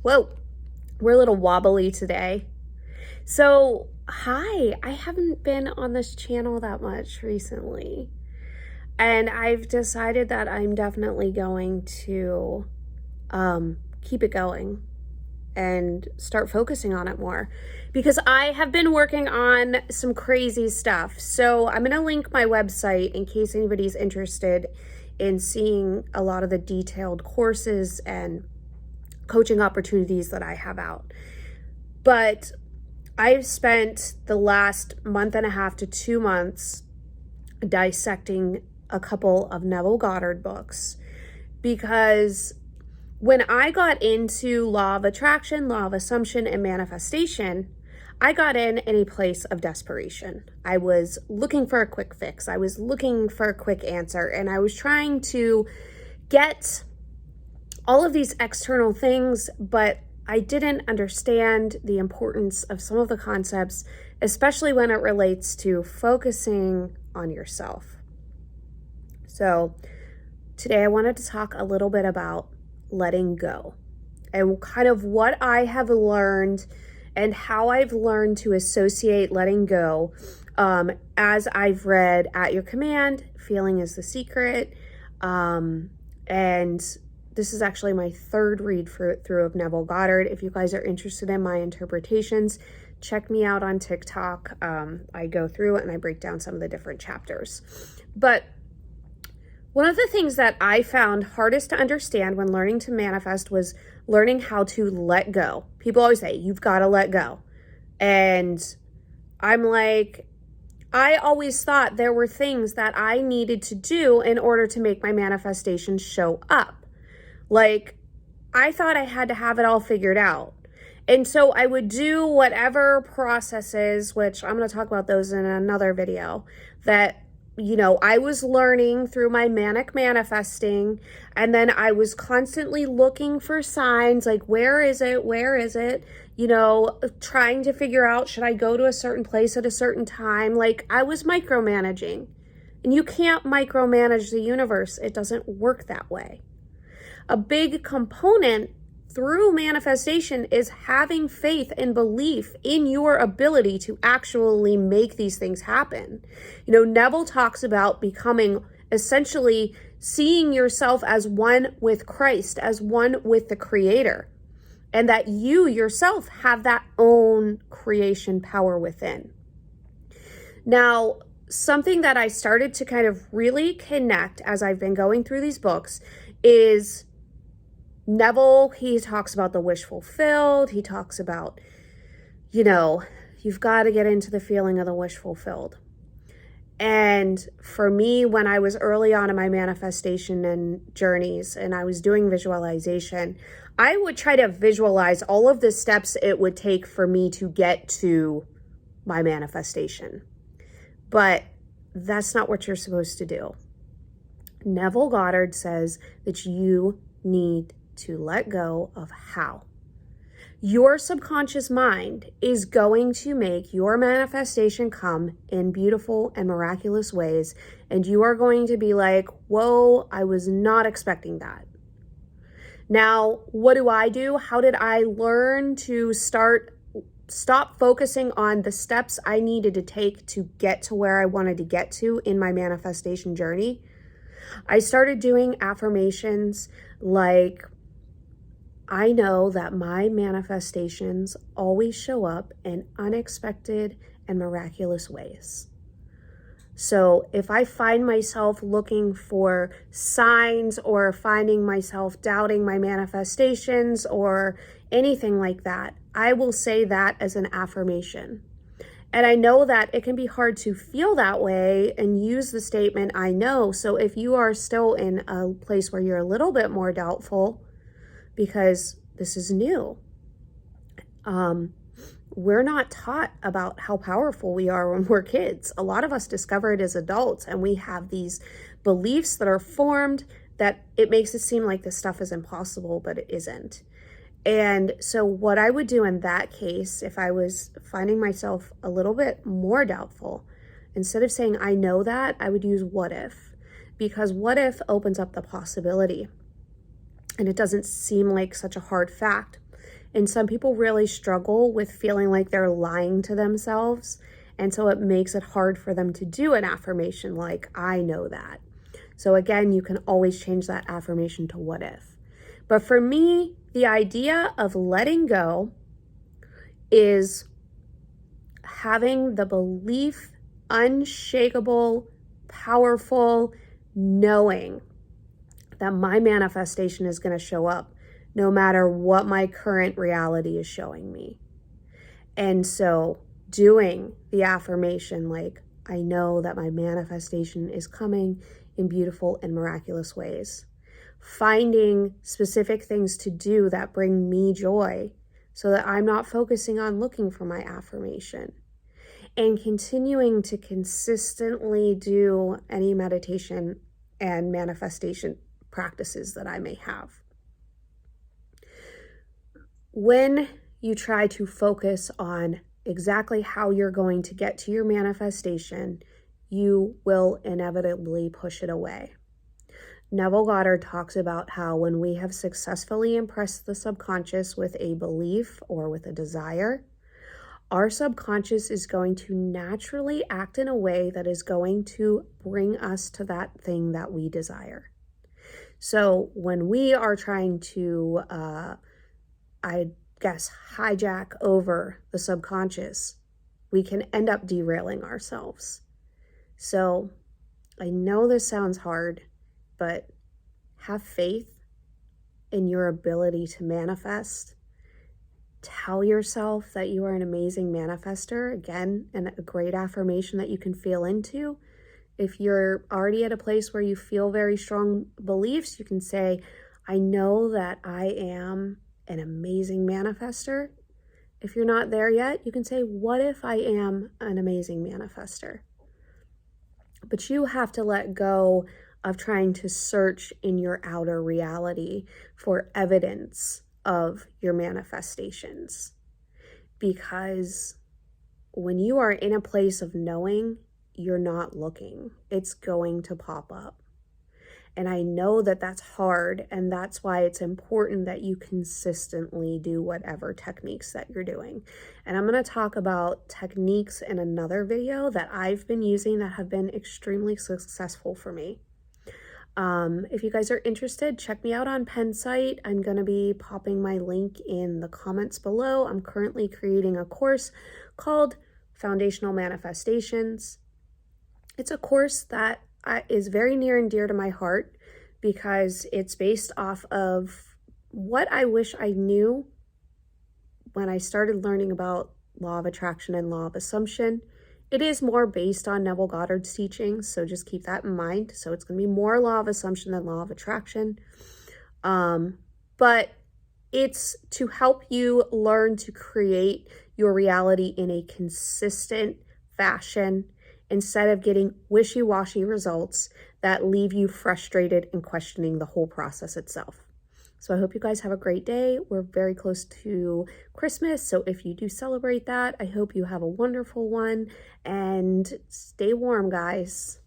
Whoa, we're a little wobbly today. So, hi, I haven't been on this channel that much recently. And I've decided that I'm definitely going to keep it going and start focusing on it more because I have been working on some crazy stuff. So I'm going to link my website in case anybody's interested in seeing a lot of the detailed courses and coaching opportunities that I have out. But I've spent the last month and a half to 2 months dissecting a couple of Neville Goddard books, because when I got into law of attraction, law of assumption, and manifestation, I got in a place of desperation. I was looking for a quick fix. I was looking for a quick answer, and I was trying to get all of these external things, but I didn't understand the importance of some of the concepts, especially when it relates to focusing on yourself. So today I wanted to talk a little bit about letting go and kind of what I have learned and how I've learned to associate letting go as I've read At Your Command, Feeling is the Secret, and this is actually my third read through of Neville Goddard. If you guys are interested in my interpretations, check me out on TikTok. I go through it and I break down some of the different chapters. But one of the things that I found hardest to understand when learning to manifest was learning how to let go. People always say, you've got to let go. And I'm like, I always thought there were things that I needed to do in order to make my manifestation show up. Like, I thought I had to have it all figured out. And so I would do whatever processes, which I'm going to talk about those in another video, that I was learning through my manic manifesting, and then I was constantly looking for signs like, where is it? Where is it? Trying to figure out, should I go to a certain place at a certain time? Like, I was micromanaging. And you can't micromanage the universe. It doesn't work that way. A big component through manifestation is having faith and belief in your ability to actually make these things happen. Neville talks about becoming, essentially seeing yourself as one with Christ, as one with the Creator, and that you yourself have that own creation power within. Now, something that I started to kind of really connect as I've been going through these books is Neville. He talks about the wish fulfilled. He talks about, you've got to get into the feeling of the wish fulfilled. And for me, when I was early on in my manifestation and journeys and I was doing visualization, I would try to visualize all of the steps it would take for me to get to my manifestation. But that's not what you're supposed to do. Neville Goddard says that you need to let go of how. Your subconscious mind is going to make your manifestation come in beautiful and miraculous ways, and you are going to be like, whoa, I was not expecting that. Now, what do? How did I learn to stop focusing on the steps I needed to take to get to where I wanted to get to in my manifestation journey? I started doing affirmations like, I know that my manifestations always show up in unexpected and miraculous ways. So if I find myself looking for signs or finding myself doubting my manifestations or anything like that, I will say that as an affirmation. And I know that it can be hard to feel that way and use the statement, I know. So if you are still in a place where you're a little bit more doubtful, because this is new, we're not taught about how powerful we are when we're kids. A lot of us discover it as adults, and we have these beliefs that are formed that it makes it seem like this stuff is impossible, but it isn't. And so what I would do in that case, if I was finding myself a little bit more doubtful, instead of saying, I know that, I would use what if, because what if opens up the possibility. And it doesn't seem like such a hard fact. And some people really struggle with feeling like they're lying to themselves. And so it makes it hard for them to do an affirmation like, I know that. So again, you can always change that affirmation to what if. But for me, the idea of letting go is having the belief, unshakable, powerful knowing that my manifestation is going to show up no matter what my current reality is showing me. And so doing the affirmation like, I know that my manifestation is coming in beautiful and miraculous ways. Finding specific things to do that bring me joy so that I'm not focusing on looking for my affirmation. And continuing to consistently do any meditation and manifestation practices that I may have. When you try to focus on exactly how you're going to get to your manifestation, you will inevitably push it away. Neville Goddard talks about how when we have successfully impressed the subconscious with a belief or with a desire, our subconscious is going to naturally act in a way that is going to bring us to that thing that we desire. So when we are trying to, hijack over the subconscious, we can end up derailing ourselves. So I know this sounds hard, but have faith in your ability to manifest. Tell yourself that you are an amazing manifester. Again, and a great affirmation that you can feel into. If you're already at a place where you feel very strong beliefs, you can say, I know that I am an amazing manifester. If you're not there yet, you can say, what if I am an amazing manifester? But you have to let go of trying to search in your outer reality for evidence of your manifestations. Because when you are in a place of knowing, you're not looking. It's going to pop up. And I know that that's hard, and that's why it's important that you consistently do whatever techniques that you're doing. And I'm going to talk about techniques in another video that I've been using that have been extremely successful for me. If you guys are interested, check me out on Pensite. I'm going to be popping my link in the comments below. I'm currently creating a course called Foundational Manifestations. It's a course that is very near and dear to my heart because it's based off of what I wish I knew when I started learning about law of attraction and law of assumption. It is more based on Neville Goddard's teachings, so just keep that in mind. So it's going to be more law of assumption than law of attraction. But it's to help you learn to create your reality in a consistent fashion instead of getting wishy-washy results that leave you frustrated and questioning the whole process itself. So I hope you guys have a great day. We're very close to Christmas, so if you do celebrate that, I hope you have a wonderful one, and stay warm, guys.